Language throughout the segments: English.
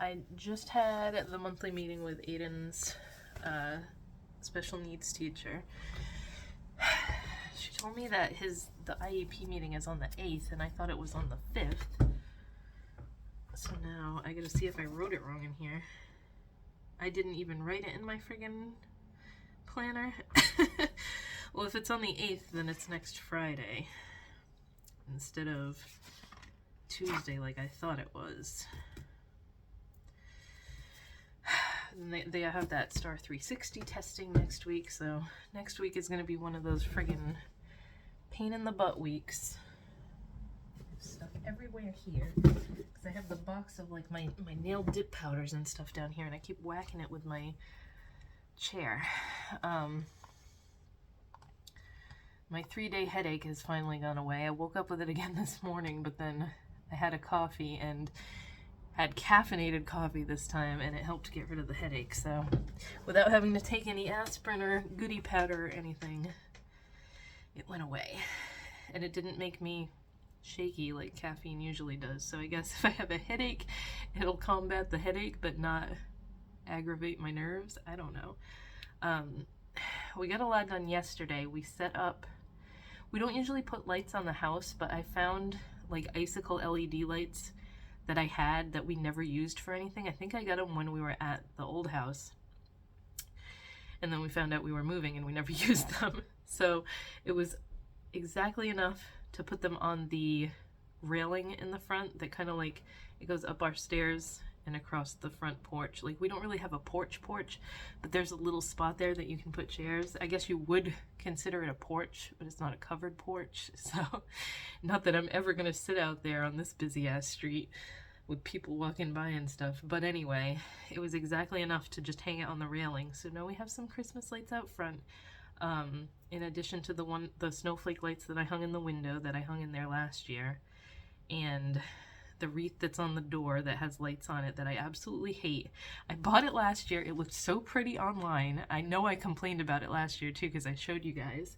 I just had the monthly meeting with Aiden's special needs teacher. She told me that the IEP meeting is on the 8th, and I thought it was on the 5th. So now I gotta see if I wrote it wrong in here. I didn't even write it in my friggin' planner. Well, if it's on the 8th, then it's next Friday instead of Tuesday like I thought it was. And they have that Star 360 testing next week, so next week is going to be one of those friggin' pain in the butt weeks. There's stuff everywhere here because I have the box of like my nail dip powders and stuff down here, and I keep whacking it with my chair. My 3-day headache has finally gone away. I woke up with it again this morning, but then I had a coffee and had caffeinated coffee this time, and it helped get rid of the headache. So without having to take any aspirin or goody powder or anything, it went away. And it didn't make me shaky like caffeine usually does. So I guess if I have a headache, it'll combat the headache but not aggravate my nerves. I don't know. We got a lot done yesterday. We set up, we don't usually put lights on the house, but I found like icicle LED lights that I had that we never used for anything. I think I got them when we were at the old house, and then we found out we were moving and we never used them. So it was exactly enough to put them on the railing in the front that kind of like, it goes up our stairs and across the front porch. Like, we don't really have a porch, but there's a little spot there that you can put chairs. I guess you would consider it a porch, but it's not a covered porch. So not that I'm ever gonna sit out there on this busy ass street with people walking by and stuff. But anyway, it was exactly enough to just hang it on the railing. So now we have some Christmas lights out front. In addition to the snowflake lights that I hung in the window that I hung in there last year. And the wreath that's on the door that has lights on it that I absolutely hate. I bought it last year. It looked so pretty online. I know I complained about it last year too because I showed you guys.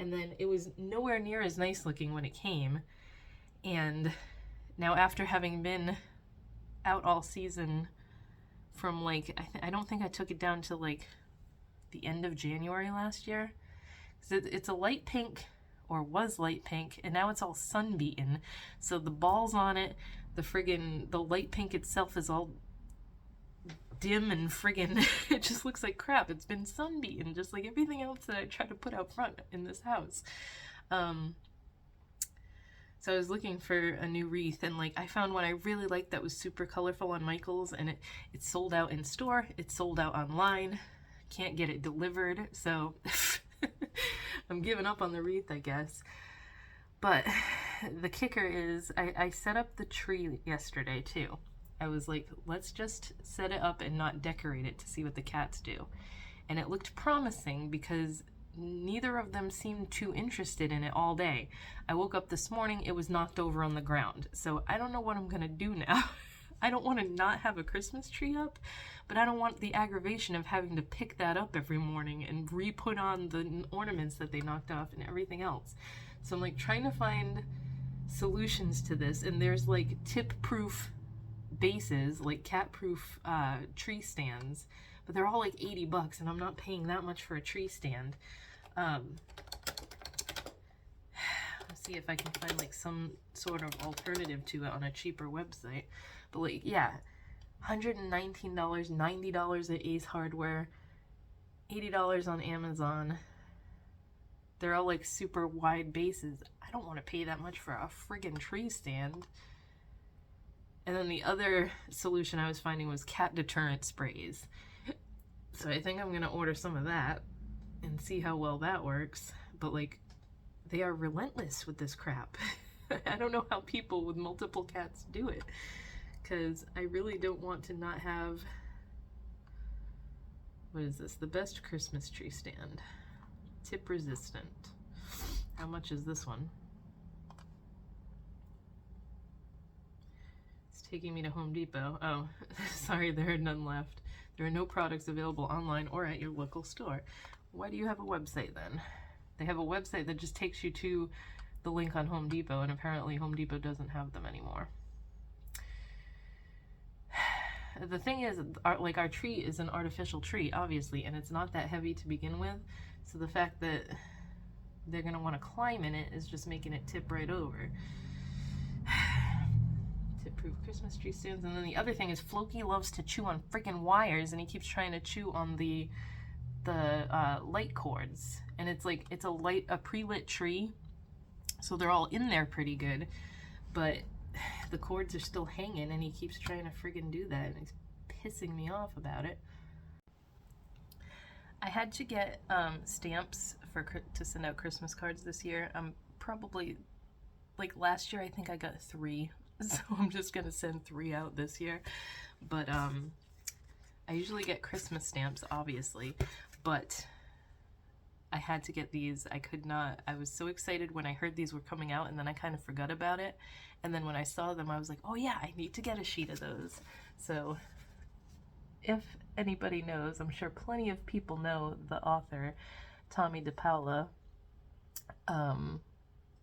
And then it was nowhere near as nice looking when it came. And now after having been out all season from like, I don't think I took it down to like the end of January last year. 'Cause it's a light pink, or was light pink, and now it's all sun-beaten. So the balls on it, the light pink itself is all dim and friggin' it just looks like crap. It's been sun-beaten, just like everything else that I try to put out front in this house. So I was looking for a new wreath, and like I found one I really liked that was super colorful on Michaels, and it sold out in store, it sold out online, can't get it delivered, so I'm giving up on the wreath, I guess. But the kicker is I set up the tree yesterday too. I was like, let's just set it up and not decorate it to see what the cats do. And it looked promising because neither of them seemed too interested in it all day. I woke up this morning, it was knocked over on the ground. So I don't know what I'm gonna do now. I don't want to not have a Christmas tree up, but I don't want the aggravation of having to pick that up every morning and re-put on the ornaments that they knocked off and everything else. So I'm like trying to find solutions to this, and there's like tip-proof bases, like cat-proof tree stands, but they're all like $80 and I'm not paying that much for a tree stand. Let's see if I can find like some sort of alternative to it on a cheaper website. But like, yeah, $119, $90 at Ace Hardware, $80 on Amazon. They're all like super wide bases. I don't want to pay that much for a friggin' tree stand. And then the other solution I was finding was cat deterrent sprays. So I think I'm gonna order some of that and see how well that works. But like, they are relentless with this crap. I don't know how people with multiple cats do it, because I really don't want to not have, what is this? The best Christmas tree stand. Tip resistant. How much is this one? It's taking me to Home Depot. Oh, sorry, there are none left. There are no products available online or at your local store. Why do you have a website then? They have a website that just takes you to the link on Home Depot, and apparently Home Depot doesn't have them anymore. the thing is, our tree is an artificial tree, obviously, and it's not that heavy to begin with. So the fact that they're gonna want to climb in it is just making it tip right over. Tip-proof Christmas tree stands. And then the other thing is Floki loves to chew on freaking wires, and he keeps trying to chew on the light cords. And it's like, it's a pre-lit tree, so they're all in there pretty good, but the cords are still hanging, and he keeps trying to friggin' do that, and he's pissing me off about it. I had to get stamps to send out Christmas cards this year. Probably, like last year I think I got 3, so I'm just gonna send 3 out this year. But I usually get Christmas stamps, obviously, but I had to get these. I was so excited when I heard these were coming out, and then I kind of forgot about it. And then when I saw them, I was like, oh yeah, I need to get a sheet of those. So if anybody knows, I'm sure plenty of people know the author, Tommy DePaola.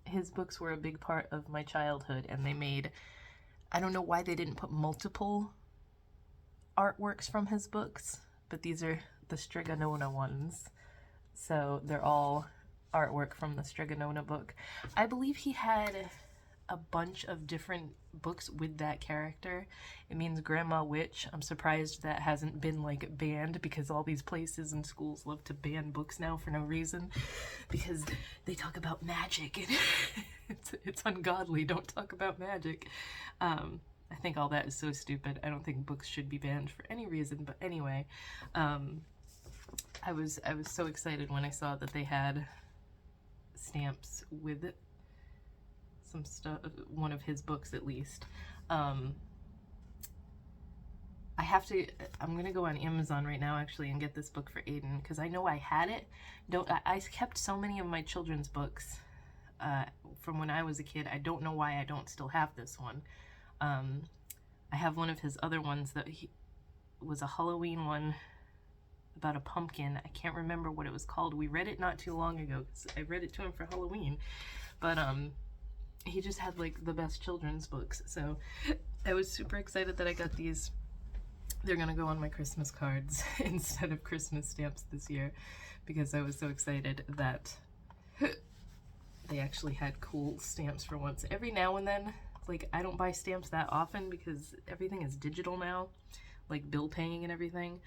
His books were a big part of my childhood, and they made, I don't know why they didn't put multiple artworks from his books, but these are the Strigonona ones. So they're all artwork from the Strigonona book. I believe he had a bunch of different books with that character. It means Grandma Witch. I'm surprised that hasn't been like banned, because all these places and schools love to ban books now for no reason, because they talk about magic and it's ungodly. Don't talk about magic. I think all that is so stupid. I don't think books should be banned for any reason, but anyway, I was so excited when I saw that they had stamps with some stuff, one of his books at least. I'm gonna go on Amazon right now actually and get this book for Aiden, because I know I had it. I kept so many of my children's books from when I was a kid. I don't know why I don't still have this one. I have one of his other ones that was a Halloween one about a pumpkin. I can't remember what it was called. We read it not too long ago, 'cause I read it to him for Halloween. But he just had like the best children's books. So I was super excited that I got these. They're gonna go on my Christmas cards instead of Christmas stamps this year, because I was so excited that they actually had cool stamps for once. Every now and then, like, I don't buy stamps that often because everything is digital now, like bill paying and everything.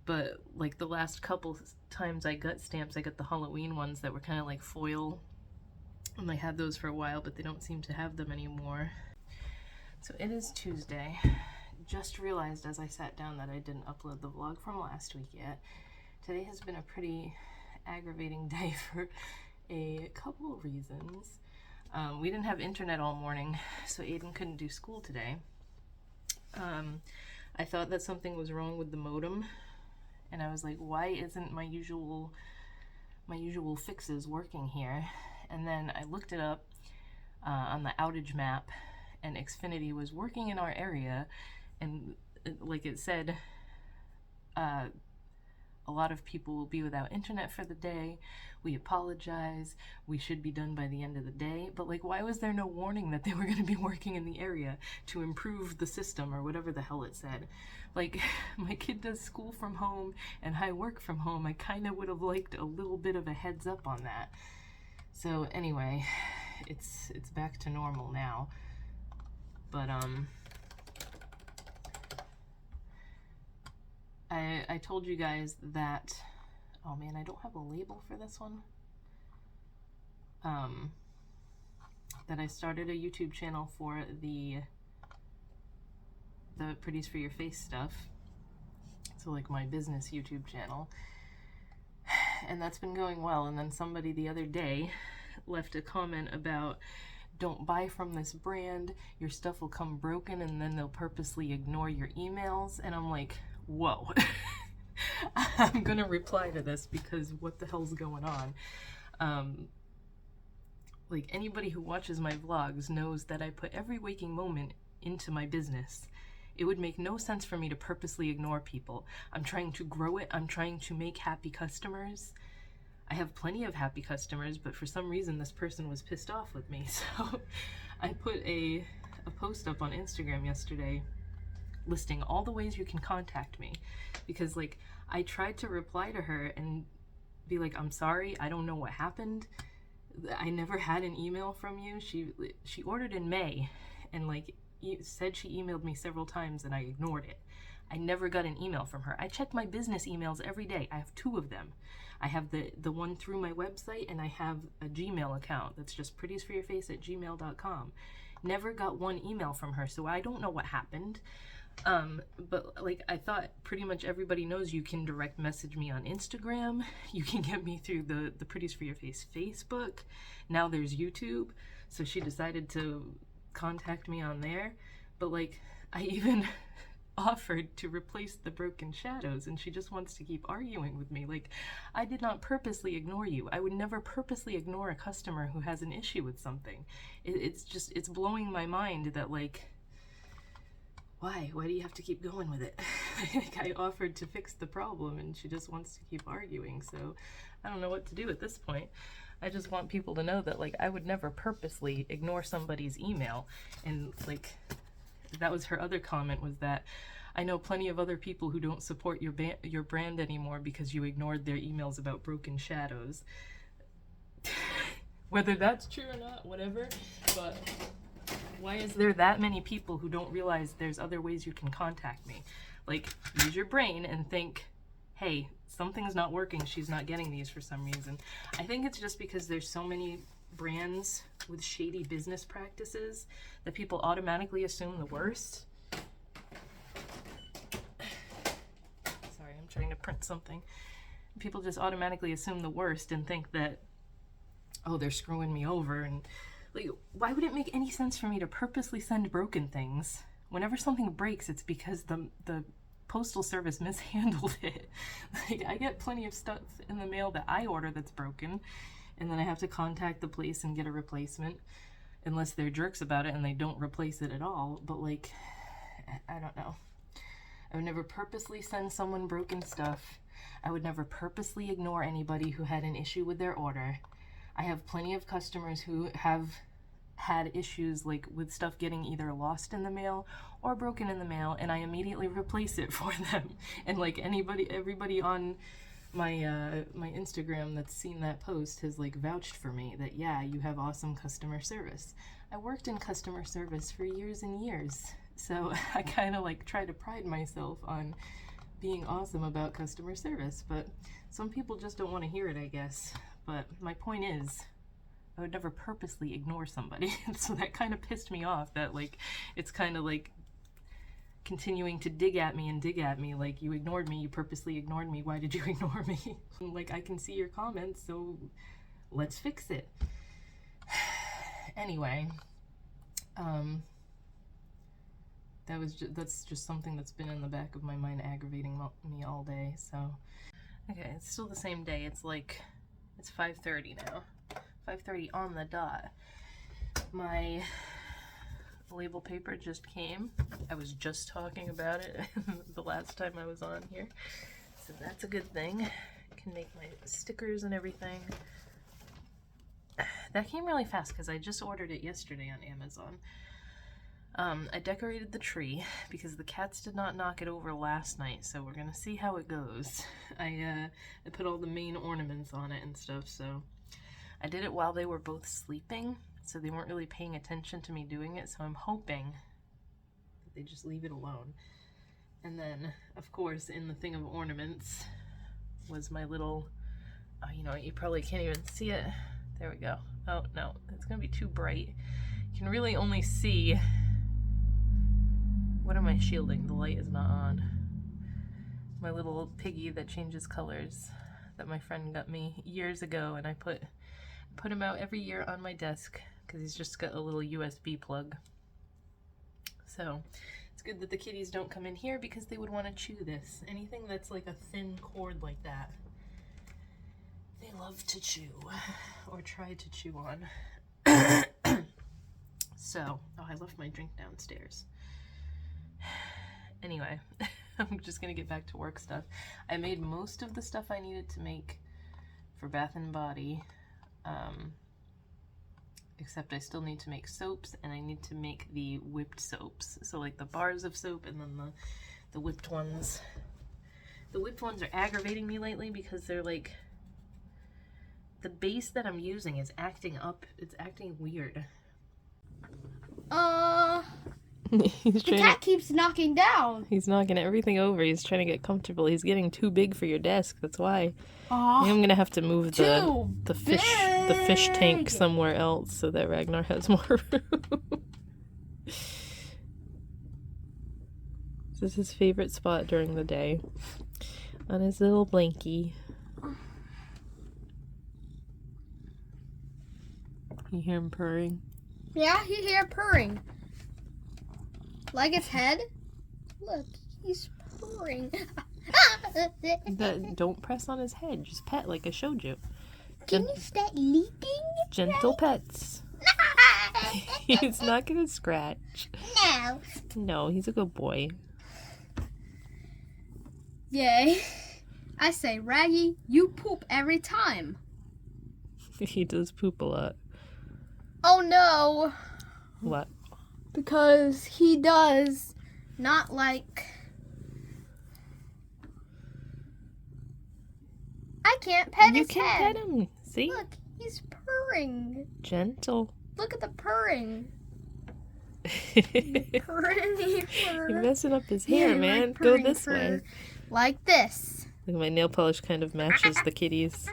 But like the last couple times I got stamps, I got the Halloween ones that were kind of like foil, and they had those for a while, but they don't seem to have them anymore. So it is Tuesday. Just realized as I sat down that I didn't upload the vlog from last week yet. Today has been a pretty aggravating day for a couple of reasons. We didn't have internet all morning, so Aiden couldn't do school today. I thought that something was wrong with the modem, and I was like, why isn't my usual fixes working here? And then I looked it up on the outage map, and Xfinity was working in our area, and like it said, a lot of people will be without internet for the day. We apologize. We should be done by the end of the day. But like, why was there no warning that they were going to be working in the area to improve the system or whatever the hell it said? Like, my kid does school from home and I work from home. I kind of would have liked a little bit of a heads up on that. So anyway, it's back to normal now. But I told you guys that, oh man, I don't have a label for this one. That I started a YouTube channel for the Pretties for Your Face stuff. So like my business YouTube channel. And that's been going well. And then somebody the other day left a comment about, don't buy from this brand, your stuff will come broken and then they'll purposely ignore your emails. And I'm like, whoa. I'm gonna reply to this because what the hell's going on? Like, anybody who watches my vlogs knows that I put every waking moment into my business. It would make no sense for me to purposely ignore people. I'm trying to grow it. I'm trying to make happy customers. I have plenty of happy customers, but for some reason this person was pissed off with me. So I put a post up on Instagram yesterday listing all the ways you can contact me, because like I tried to reply to her and be like, I'm sorry, I don't know what happened. I never had an email from you. She ordered in May, and like said she emailed me several times and I ignored it. I never got an email from her. I check my business emails every day. I have 2 of them. I have the one through my website, and I have a Gmail account that's just prettiesforyourface@gmail.com. Never got one email from her, so I don't know what happened. But like I thought pretty much everybody knows you can direct message me on Instagram. You can get me through the Pretties for Your Face Facebook. Now there's YouTube. So she decided to contact me on there. But like I even offered to replace the broken shadows, and she just wants to keep arguing with me. Like, I did not purposely ignore you. I would never purposely ignore a customer who has an issue with something. It's blowing my mind that like, why do you have to keep going with it? Like, I offered to fix the problem and she just wants to keep arguing. So I don't know what to do at this point. I just want people to know that like I would never purposely ignore somebody's email. And like that was her other comment, was that I know plenty of other people who don't support your brand anymore because you ignored their emails about broken shadows. Whether that's true or not, whatever, but why is there that many people who don't realize there's other ways you can contact me? Like, use your brain and think, hey, something's not working, she's not getting these for some reason. I think it's just because there's so many brands with shady business practices that people automatically assume the worst. Sorry, I'm trying to print something. People just automatically assume the worst and think that, oh, they're screwing me over. And like, why would it make any sense for me to purposely send broken things? Whenever something breaks, it's because the postal service mishandled it. Like, I get plenty of stuff in the mail that I order that's broken, and then I have to contact the place and get a replacement, unless they're jerks about it and they don't replace it at all. But like, I don't know. I would never purposely send someone broken stuff. I would never purposely ignore anybody who had an issue with their order. I have plenty of customers who have had issues like with stuff getting either lost in the mail or broken in the mail, and I immediately replace it for them. And like everybody on my my Instagram that's seen that post has like vouched for me that, yeah, you have awesome customer service. I worked in customer service for years and years, so I kind of like try to pride myself on being awesome about customer service, but some people just don't want to hear it, I guess. But my point is, I would never purposely ignore somebody. So that kind of pissed me off, that like it's kind of like continuing to dig at me, like, you ignored me, you purposely ignored me, why did you ignore me? Like, I can see your comments, so let's fix it. Anyway, that's just something that's been in the back of my mind aggravating me all day. So okay, it's still the same day. It's like, it's 5:30 now. 5:30 on the dot. My label paper just came. I was just talking about it the last time I was on here, so that's a good thing. I can make my stickers and everything. That came really fast because I just ordered it yesterday on Amazon. I decorated the tree because the cats did not knock it over last night, so we're gonna see how it goes. I put all the main ornaments on it and stuff, so I did it while they were both sleeping, so they weren't really paying attention to me doing it, so I'm hoping that they just leave it alone. And then, of course, in the thing of ornaments was my little, you know, you probably can't even see it. There we go. Oh, no, it's gonna be too bright. You can really only see, what am I shielding? The light is not on. My little piggy that changes colors that my friend got me years ago, and I put him out every year on my desk because he's just got a little USB plug. So it's good that the kitties don't come in here because they would want to chew this. Anything that's like a thin cord like that, they love to chew, or try to chew on. So, oh, I left my drink downstairs. Anyway, I'm just gonna get back to work stuff. I made most of the stuff I needed to make for Bath and Body, except I still need to make soaps, and I need to make the whipped soaps. So like the bars of soap and then the whipped ones. The whipped ones are aggravating me lately because they're like, the base that I'm using is acting up. It's acting weird. The cat keeps knocking down. He's knocking everything over. He's trying to get comfortable. He's getting too big for your desk. That's why. Aw, I'm gonna have to move the fish tank big. somewhere else so that Ragnar has more room. This is his favorite spot during the day, on his little blankie. You hear him purring? Yeah, you hear purring. Like its head? Look, he's purring. Don't press on his head. Just pet like I showed you. Can you start leaping? Gentle pets. He's not gonna scratch. No. No, he's a good boy. Yay. I say, Raggy, you poop every time. He does poop a lot. Oh no. What? Because he does not like... I can't pet You his can head. pet him. See? Look, he's purring. Gentle. Look at the purring. You're Purring. messing up his hair, Yeah, man. like Go purring this fur. way. Like this. Look, my nail polish kind of matches the kitties.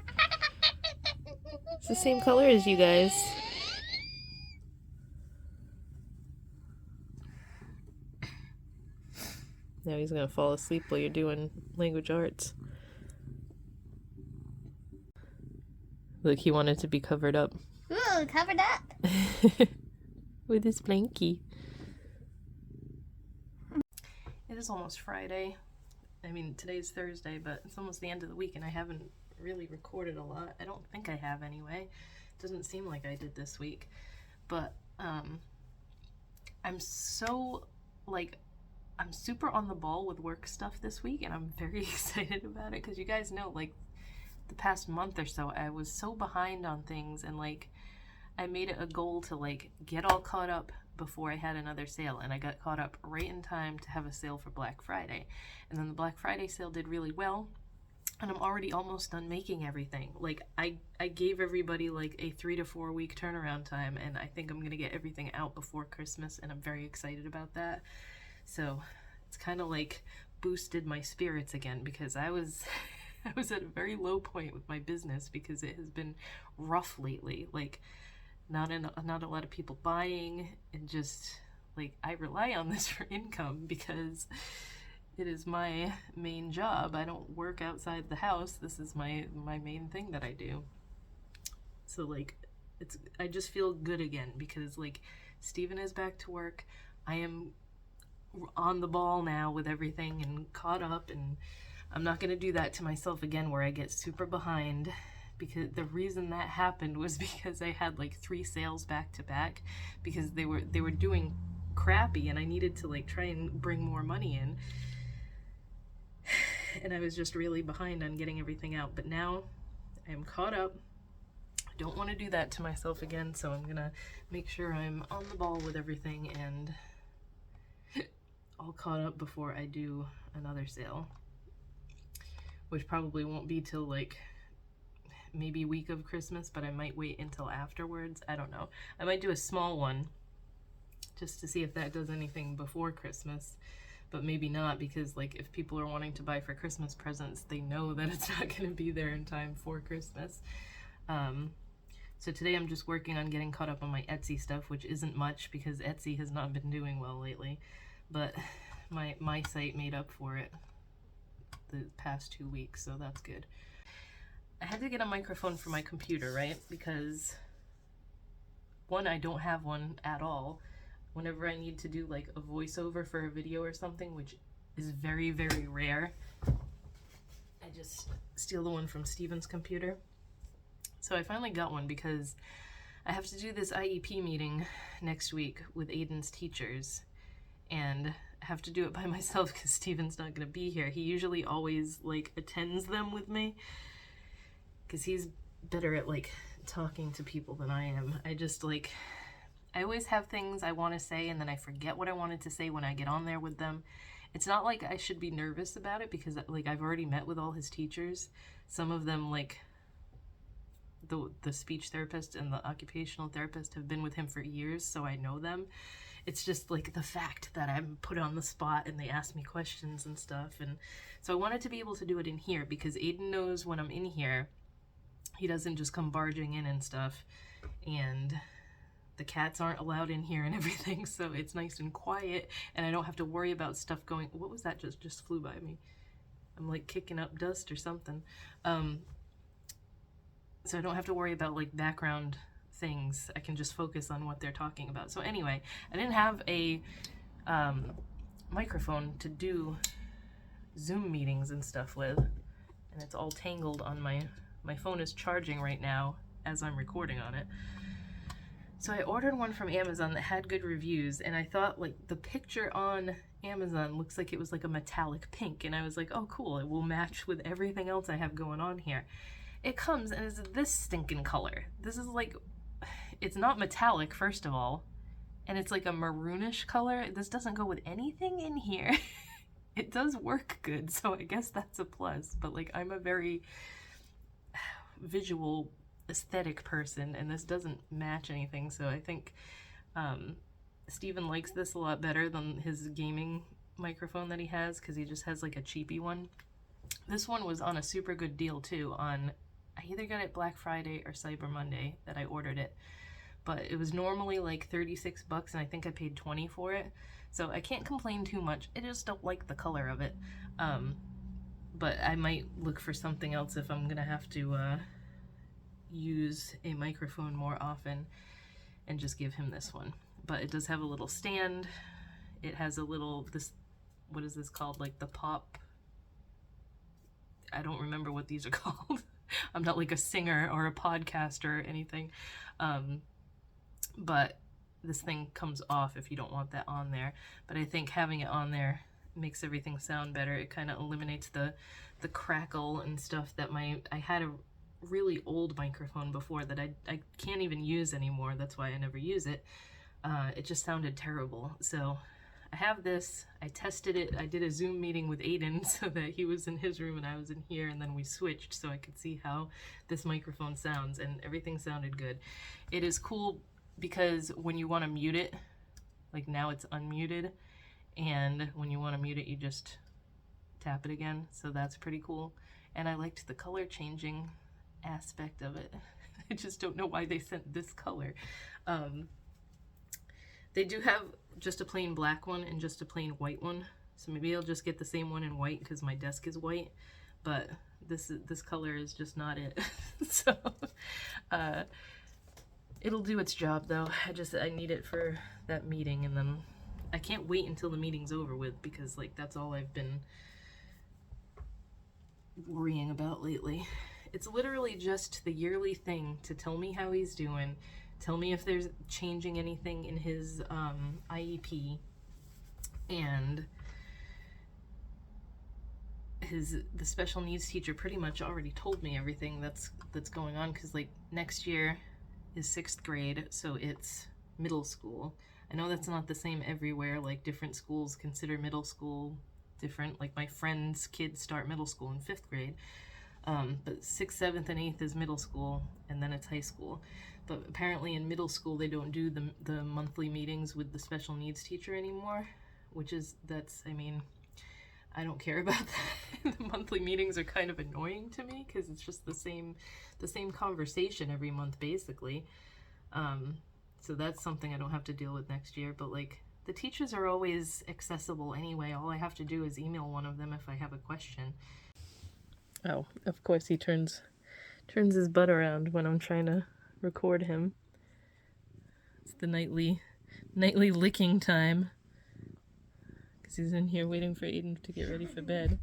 It's the same color as you guys. Now he's gonna fall asleep while you're doing language arts. Look, he wanted to be covered up. Ooh, covered up. With his blankie. It is almost Friday. I mean, today's Thursday, but it's almost the end of the week and I haven't really recorded a lot. I don't think I have anyway. It doesn't seem like I did this week. But I'm so, like, I'm super on the ball with work stuff this week and I'm very excited about it because you guys know, like, the past month or so I was so behind on things, and like I made it a goal to like get all caught up before I had another sale, and I got caught up right in time to have a sale for Black Friday. And then the Black Friday sale did really well, and I'm already almost done making everything. Like I gave everybody like a 3 to 4 week turnaround time, and I think I'm gonna get everything out before Christmas, and I'm very excited about that. So it's kind of like boosted my spirits again because I was I was at a very low point with my business because it has been rough lately. Like not a lot of people buying, and just like I rely on this for income because it is my main job. I don't work outside the house. This is my main thing that I do. So like I just feel good again because like Steven is back to work. I am on the ball now with everything and caught up, and I'm not going to do that to myself again where I get super behind, because the reason that happened was because I had like 3 sales back to back because they were doing crappy and I needed to like try and bring more money in. And I was just really behind on getting everything out, but now I am caught up. I don't want to do that to myself again, so I'm going to make sure I'm on the ball with everything and all caught up before I do another sale. Which probably won't be till like maybe week of Christmas, but I might wait until afterwards. I don't know. I might do a small one just to see if that does anything before Christmas, but maybe not, because like if people are wanting to buy for Christmas presents, they know that it's not going to be there in time for Christmas. So today I'm just working on getting caught up on my Etsy stuff, which isn't much because Etsy has not been doing well lately, but my site made up for it the past 2 weeks, so that's good. I had to get a microphone for my computer, right? Because one, I don't have one at all. Whenever I need to do like a voiceover for a video or something, which is very, very rare, I just steal the one from Steven's computer. So I finally got one because I have to do this IEP meeting next week with Aiden's teachers, and I have to do it by myself because Steven's not going to be here. He usually always like attends them with me because he's better at like talking to people than I am. I just like, I always have things I want to say and then I forget what I wanted to say when I get on there with them. It's not like I should be nervous about it because like I've already met with all his teachers. Some of them, like the speech therapist and the occupational therapist, have been with him for years, so I know them. It's just like the fact that I'm put on the spot and they ask me questions and stuff. And so I wanted to be able to do it in here because Aiden knows when I'm in here, he doesn't just come barging in and stuff. And the cats aren't allowed in here and everything, so it's nice and quiet and I don't have to worry about stuff going. What was that just flew by me? I'm like kicking up dust or something. So I don't have to worry about like background things. I can just focus on what they're talking about. So anyway, I didn't have a microphone to do Zoom meetings and stuff with, and it's all tangled on my phone is charging right now as I'm recording on it. So I ordered one from Amazon that had good reviews, and I thought like the picture on Amazon looks like it was like a metallic pink, and I was like, oh cool, it will match with everything else I have going on here. It comes and is this stinking color. This is like, it's not metallic, first of all, and it's like a maroonish color. This doesn't go with anything in here. It does work good, so I guess that's a plus, but like I'm a very visual aesthetic person and this doesn't match anything, so I think Steven likes this a lot better than his gaming microphone that he has because he just has like a cheapy one. This one was on a super good deal too on, I either got it Black Friday or Cyber Monday that I ordered it, but it was normally like $36 and I think I paid $20 for it, so I can't complain too much. I just don't like the color of it, but I might look for something else if I'm gonna have to use a microphone more often and just give him this one. But it does have a little stand. It has a little, this, what is this called, like the pop, I don't remember what these are called. I'm not like a singer or a podcaster or anything, but this thing comes off if you don't want that on there. But I think having it on there makes everything sound better. It kind of eliminates the crackle and stuff that I had a really old microphone before that I can't even use anymore. That's why I never use it. It just sounded terrible. So I have this. I tested it. I did a Zoom meeting with Aiden so that he was in his room and I was in here, and then we switched so I could see how this microphone sounds, and everything sounded good. It is cool because when you want to mute it, like now it's unmuted, and when you want to mute it you just tap it again, so that's pretty cool. And I liked the color changing aspect of it. I just don't know why they sent this color. They do have just a plain black one and just a plain white one, so maybe I'll just get the same one in white because my desk is white, but this color is just not it. So it'll do its job though. I need it for that meeting, and then I can't wait until the meeting's over with because like that's all I've been worrying about lately. It's literally just the yearly thing to tell me how he's doing, tell me if there's changing anything in his IEP, and the special needs teacher pretty much already told me everything that's going on, because like next year is 6th grade, so it's middle school. I know that's not the same everywhere, like different schools consider middle school different. Like my friend's kids start middle school in 5th grade, but 6th, 7th, and 8th is middle school, and then it's high school. But apparently in middle school they don't do the monthly meetings with the special needs teacher anymore, which is, I mean, I don't care about that. The monthly meetings are kind of annoying to me because it's just the same conversation every month basically. So that's something I don't have to deal with next year. But like the teachers are always accessible anyway. All I have to do is email one of them if I have a question. Oh, of course he turns his butt around when I'm trying to record him. It's the nightly licking time, because he's in here waiting for Aiden to get ready for bed.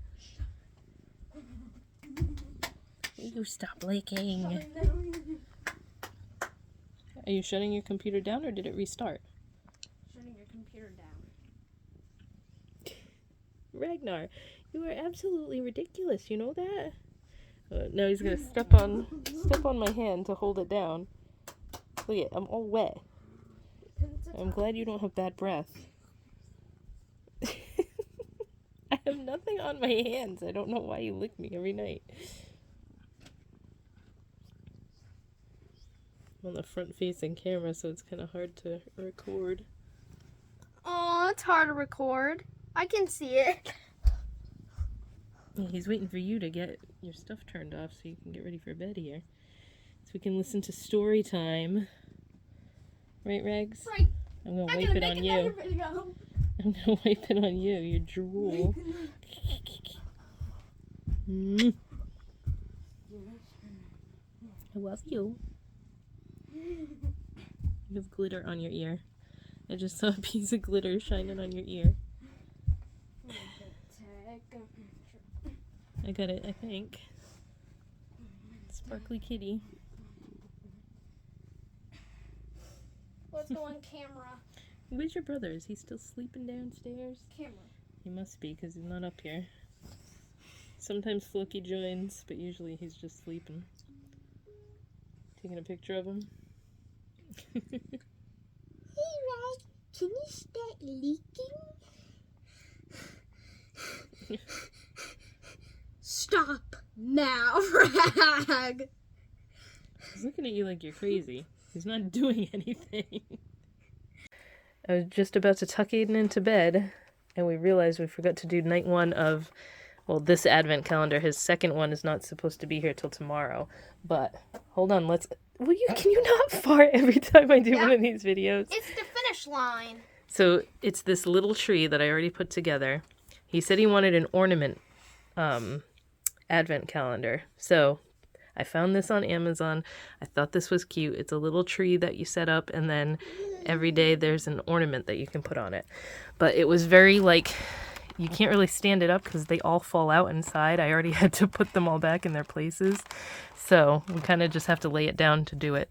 You stop licking. Are you shutting your computer down or did it restart? Shutting your computer down. Ragnar, you are absolutely ridiculous, you know that? Now he's gonna step on my hand to hold it down. Look at, I'm all wet. I'm glad you don't have bad breath. I have nothing on my hands. I don't know why you lick me every night. I'm on the front-facing camera, so it's kind of hard to record. Oh, it's hard to record. I can see it. Yeah, he's waiting for you to get your stuff turned off so you can get ready for bed here. So we can listen to story time. Right, Regs? Right. I'm gonna wipe it on you. I'm gonna wipe it on you, your drool. I love you. You have glitter on your ear. I just saw a piece of glitter shining on your ear. I got it, I think. Sparkly kitty. Let's go on camera. Where's your brother? Is he still sleeping downstairs? Camera. He must be, because he's not up here. Sometimes Floki joins, but usually he's just sleeping. Taking a picture of him. Hey, Rag, can you start leaking? Stop now, Rag! He's looking at you like you're crazy. He's not doing anything. I was just about to tuck Aiden into bed, and we realized we forgot to do night one of, well, this advent calendar. His second one is not supposed to be here till tomorrow. But, hold on, can you not fart every time I do one of these videos? It's the finish line. So, it's this little tree that I already put together. He said he wanted an ornament advent calendar. So, I found this on Amazon. I thought this was cute. It's a little tree that you set up, and then every day there's an ornament that you can put on it. But it was very, you can't really stand it up because they all fall out inside. I already had to put them all back in their places. So we kind of just have to lay it down to do it.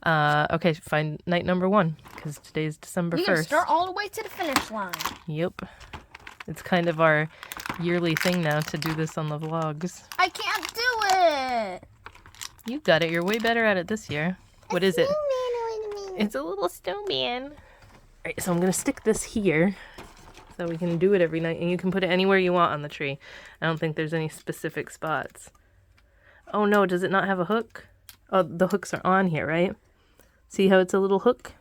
Okay, find night number 1, because today's December 1st. You can start all the way to the finish line. Yep. It's kind of our yearly thing now to do this on the vlogs. I can't do it! You got it. You're way better at it this year. What is it? It's a little snowman. Alright, so I'm going to stick this here so we can do it every night. And you can put it anywhere you want on the tree. I don't think there's any specific spots. Oh no, does it not have a hook? Oh, the hooks are on here, right? See how it's a little hook?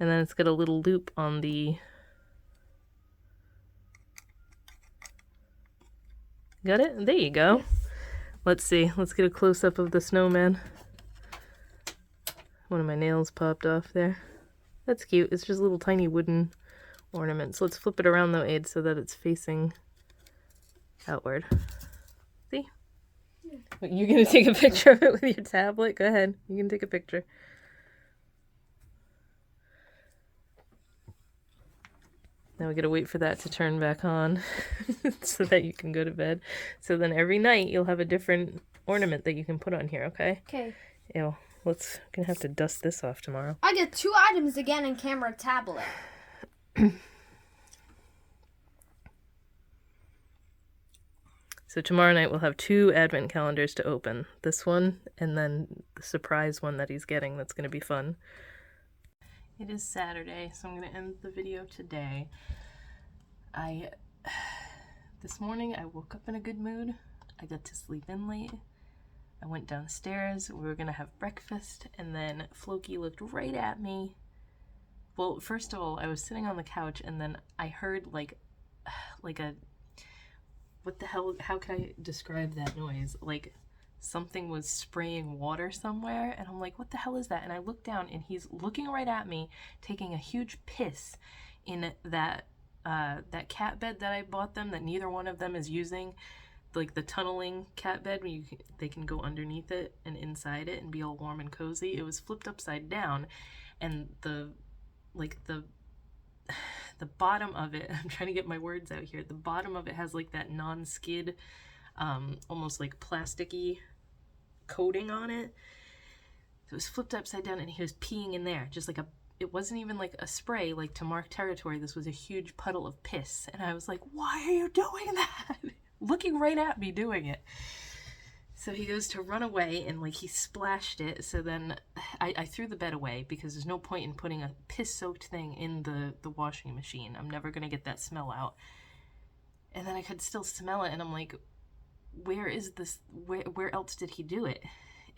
And then it's got a little loop on the... Got it? There you go. Let's see. Let's get a close-up of the snowman. One of my nails popped off there. That's cute. It's just little tiny wooden ornaments. Let's flip it around though, Aid, so that it's facing outward. See? Wait, you gonna take a picture of it with your tablet? Go ahead. You can take a picture. Now we gotta wait for that to turn back on so that you can go to bed. So then every night you'll have a different ornament that you can put on here, okay? Okay. Ew. Gonna have to dust this off tomorrow. I get 2 items again in camera tablet. So tomorrow night we'll have 2 advent calendars to open. This one and then the surprise one that he's getting. That's gonna be fun. It is Saturday, so I'm going to end the video today. This morning I woke up in a good mood. I got to sleep in late. I went downstairs. We were going to have breakfast, and then Floki looked right at me. Well, first of all, I was sitting on the couch, and then I heard like a... What the hell? How can I describe that noise? Like... something was spraying water somewhere, and I'm like, what the hell is that? And I look down, and he's looking right at me, taking a huge piss in that cat bed that I bought them, that neither one of them is using, like the tunneling cat bed where they can go underneath it and inside it and be all warm and cozy. It was flipped upside down, and the bottom of it, I'm trying to get my words out here, the bottom of it has like that non-skid, almost like plasticky coating on it. So it was flipped upside down, and he was peeing in there, just like it wasn't even like a spray like to mark territory. This was a huge puddle of piss, and I was like, why are you doing that? Looking right at me doing it. So he goes to run away and like he splashed it. So then I threw the bed away because there's no point in putting a piss-soaked thing in the washing machine. I'm never gonna get that smell out. And then I could still smell it, and I'm like, where is this? Where else did he do it?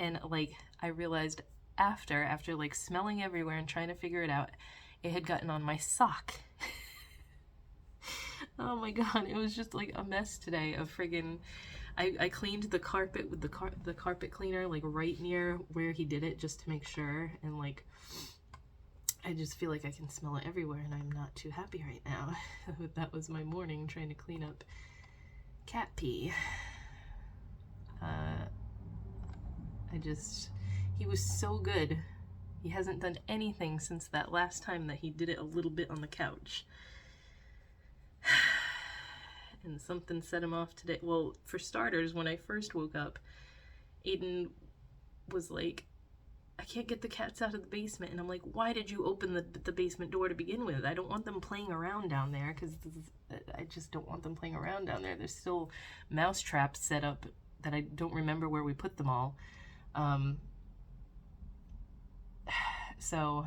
And like I realized after like smelling everywhere and trying to figure it out, it had gotten on my sock. Oh my god, it was just like a mess today of friggin'. I cleaned the carpet with the carpet cleaner like right near where he did it just to make sure, and like I just feel like I can smell it everywhere, and I'm not too happy right now. That was my morning trying to clean up cat pee. He was so good. He hasn't done anything since that last time that he did it a little bit on the couch. And something set him off today. Well, for starters, when I first woke up, Aiden was like, I can't get the cats out of the basement. And I'm like, why did you open the basement door to begin with? I don't want them playing around down there, because I just don't want them playing around down there. There's still mouse traps set up that I don't remember where we put them all. So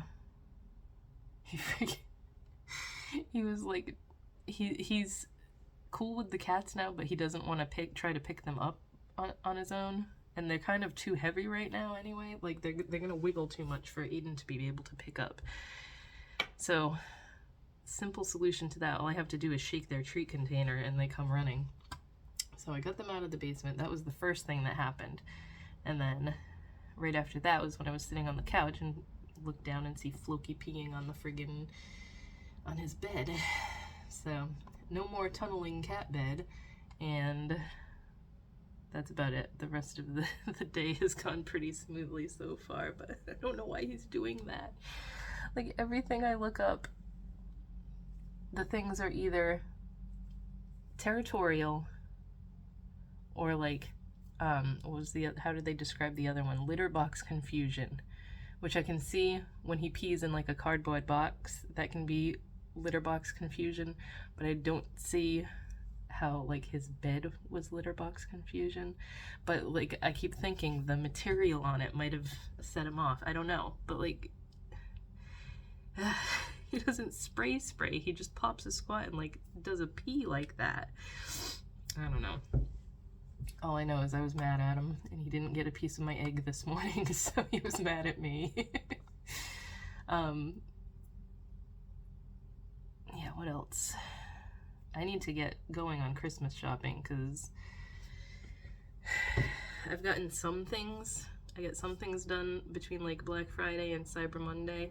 he was like, he's cool with the cats now, but he doesn't want to try to pick them up on his own, and they're kind of too heavy right now anyway. Like they're gonna wiggle too much for Aiden to be able to pick up. So simple solution to that, all I have to do is shake their treat container and they come running. So I got them out of the basement. That was the first thing that happened. And then right after that was when I was sitting on the couch and looked down and see Floki peeing on on his bed. So no more tunneling cat bed, and that's about it. The rest of the day has gone pretty smoothly so far, but I don't know why he's doing that. Like everything I look up, the things are either territorial or like, what was how did they describe the other one? Litter box confusion, which I can see when he pees in like a cardboard box. That can be litter box confusion, but I don't see how like his bed was litter box confusion. But like I keep thinking the material on it might have set him off. I don't know, but like he doesn't spray, he just pops a squat and like does a pee like that. I don't know. All I know is I was mad at him, and he didn't get a piece of my egg this morning, so he was mad at me. Yeah, what else? I need to get going on Christmas shopping, because I've gotten some things. I get some things done between like Black Friday and Cyber Monday.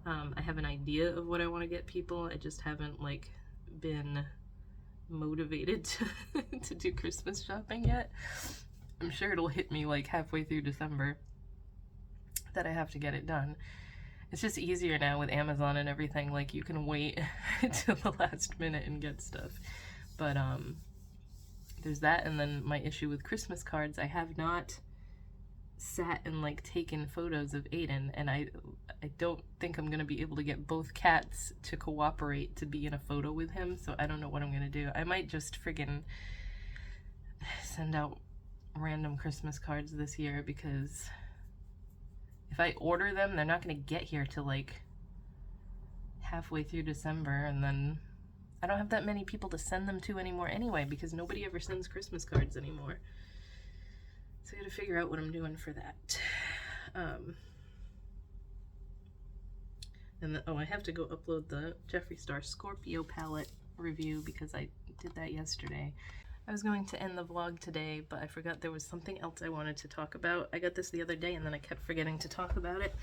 I have an idea of what I want to get people. I just haven't like been motivated to do Christmas shopping yet. I'm sure it'll hit me like halfway through December that I have to get it done. It's just easier now with Amazon and everything. Like you can wait till the last minute and get stuff. But there's that, and then my issue with Christmas cards. I have not sat and like taken photos of Aiden, and I don't think I'm gonna be able to get both cats to cooperate to be in a photo with him, so I don't know what I'm gonna do. I might just friggin' send out random Christmas cards this year, because if I order them, they're not gonna get here till like halfway through December, and then I don't have that many people to send them to anymore anyway, because nobody ever sends Christmas cards anymore. So I gotta figure out what I'm doing for that. And I have to go upload the Jeffree Star Scorpio palette review, because I did that yesterday. I was going to end the vlog today, but I forgot there was something else I wanted to talk about. I got this the other day and then I kept forgetting to talk about it.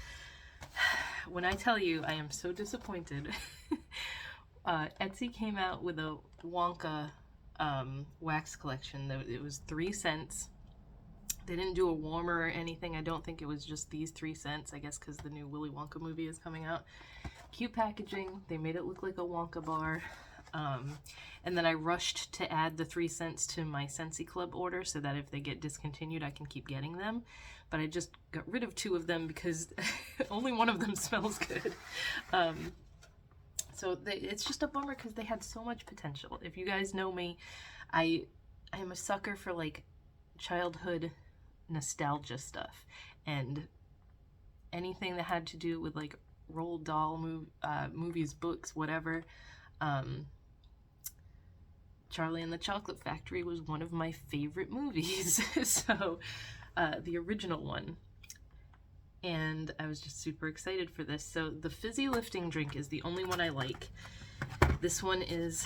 When I tell you I am so disappointed, Etsy came out with a Wonka wax collection. It was 3 cents. They didn't do a warmer or anything. I don't think it was just these 3 cents, I guess because the new Willy Wonka movie is coming out. Cute packaging. They made it look like a Wonka bar. And then I rushed to add the 3 cents to my Scentsy Club order so that if they get discontinued, I can keep getting them. But I just got rid of 2 of them because only one of them smells good. So it's just a bummer because they had so much potential. If you guys know me, I am a sucker for like childhood nostalgia stuff. And anything that had to do with like Roald Dahl movies, books, whatever. Charlie and the Chocolate Factory was one of my favorite movies. So the original one. And I was just super excited for this. So the fizzy lifting drink is the only one I like. This one it's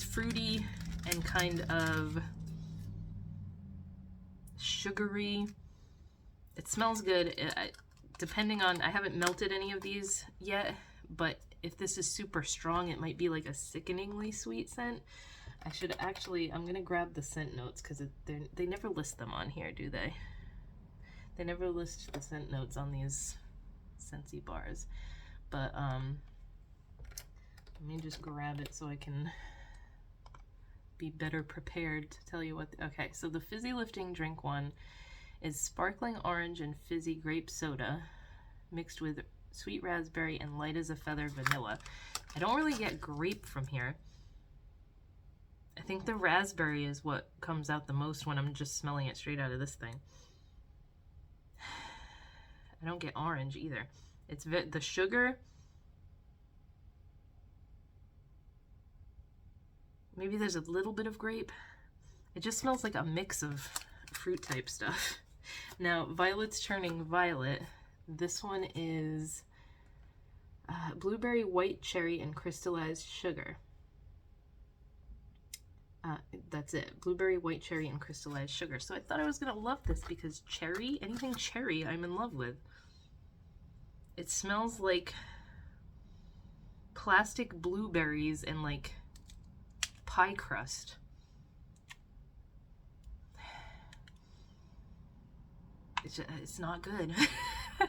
fruity and kind of sugary. It smells good. Depending on, I haven't melted any of these yet, but if this is super strong, it might be like a sickeningly sweet scent. I'm gonna grab the scent notes because they never list them on here, do they? They never list the scent notes on these Scentsy bars. But let me just grab it so I can be better prepared to tell you what. Okay, so the fizzy lifting drink one is sparkling orange and fizzy grape soda mixed with sweet raspberry and light as a feather vanilla. I don't really get grape from here. I think the raspberry is what comes out the most when I'm just smelling it straight out of this thing. I don't get orange either. It's the sugar. Maybe there's a little bit of grape. It just smells like a mix of fruit type stuff. Now, Violet's Turning Violet. This one is blueberry, white cherry, and crystallized sugar. That's it. Blueberry, white cherry, and crystallized sugar. So I thought I was going to love this because cherry, anything cherry, I'm in love with. It smells like plastic blueberries and like pie crust. It's not good.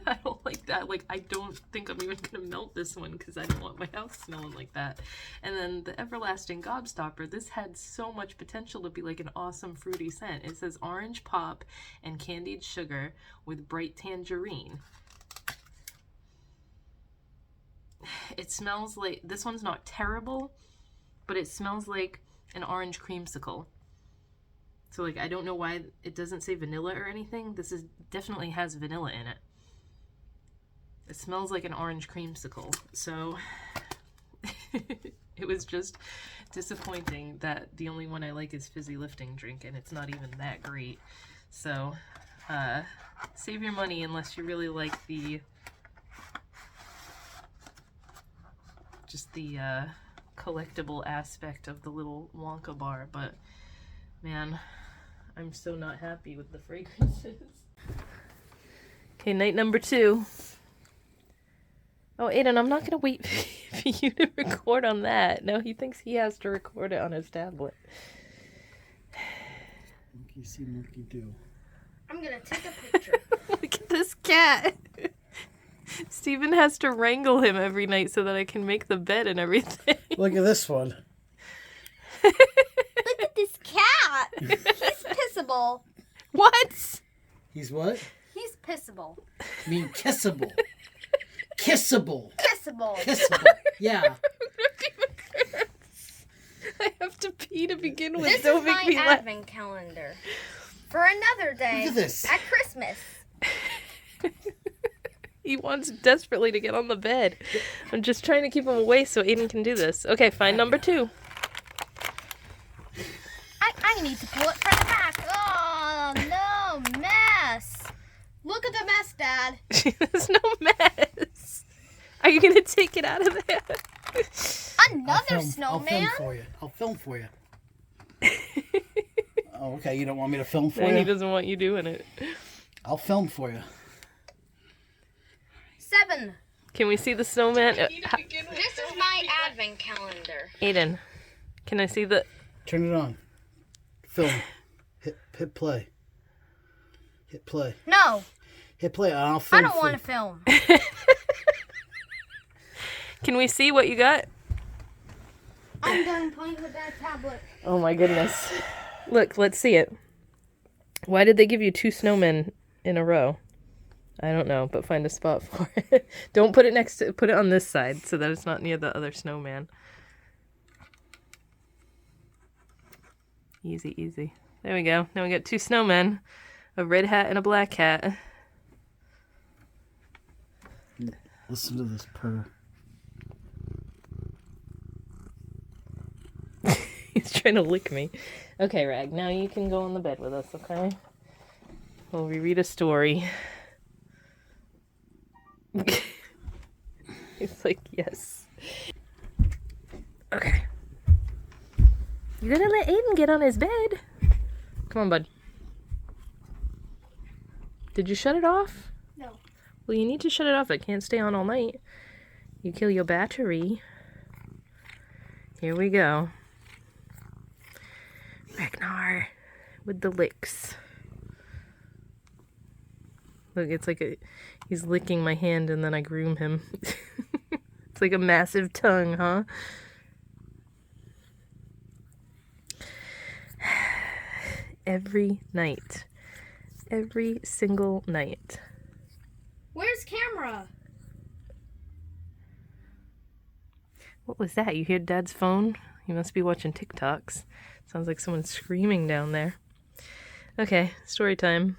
I don't like that. Like, I don't think I'm even gonna melt this one because I don't want my house smelling like that. And then the Everlasting Gobstopper, this had so much potential to be like an awesome fruity scent. It says orange pop and candied sugar with bright tangerine. It smells like, this one's not terrible, but it smells like an orange creamsicle. So like, I don't know why it doesn't say vanilla or anything. This definitely has vanilla in it. It smells like an orange creamsicle. So it was just disappointing that the only one I like is fizzy lifting drink, and it's not even that great. So save your money unless you really like the collectible aspect of the little Wonka bar. But man, I'm so not happy with the fragrances. Okay, night number 2. Oh, Aiden, I'm not going to wait for you to record on that. No, he thinks he has to record it on his tablet. Monkey see, monkey do. I'm gonna take a picture. Look at this cat. Steven has to wrangle him every night so that I can make the bed and everything. Look at this one. Look at this cat. He's pissable. What? He's what? He's pissable. I mean kissable. Kissable. Pissable. Kissable. Yeah. I have to pee to begin with. This Don't is make my me laugh. advent calendar. For another day. Look at this. At Christmas. He wants desperately to get on the bed. I'm just trying to keep him away so Aiden can do this. Okay, find number 2. I need to pull it from the back. Oh, no mess. Look at the mess, Dad. There's no mess. Are you going to take it out of there? Another I'll snowman? film for you. Oh, okay. You don't want me to film for No, he you? doesn't want you doing it. I'll film for you. 7. Can we see the snowman? This is my advent calendar. Aiden, can I see the... Turn it on. Film. Hit play. Hit play. No, Hit play. I'll I film. don't want to film. Can we see what you got? I'm done playing with that tablet. Oh my goodness. Look, let's see it. Why did they give you 2 snowmen in a row? I don't know, but find a spot for it. Don't put it put it on this side so that it's not near the other snowman. Easy, easy. There we go. Now we got 2 snowmen. A red hat and a black hat. Listen to this purr. He's trying to lick me. Okay, Rag, now you can go on the bed with us, okay? Well, we read a story. He's like, yes. Okay. You gotta let Aiden get on his bed. Come on, bud. Did you shut it off? No. Well, you need to shut it off. It can't stay on all night. You kill your battery. Here we go. Ragnar with the licks. Look, it's like he's licking my hand and then I groom him. It's like a massive tongue, huh? Every night. Every single night. Where's camera? What was that? You hear Dad's phone? He must be watching TikToks. Sounds like someone's screaming down there. Okay, story time.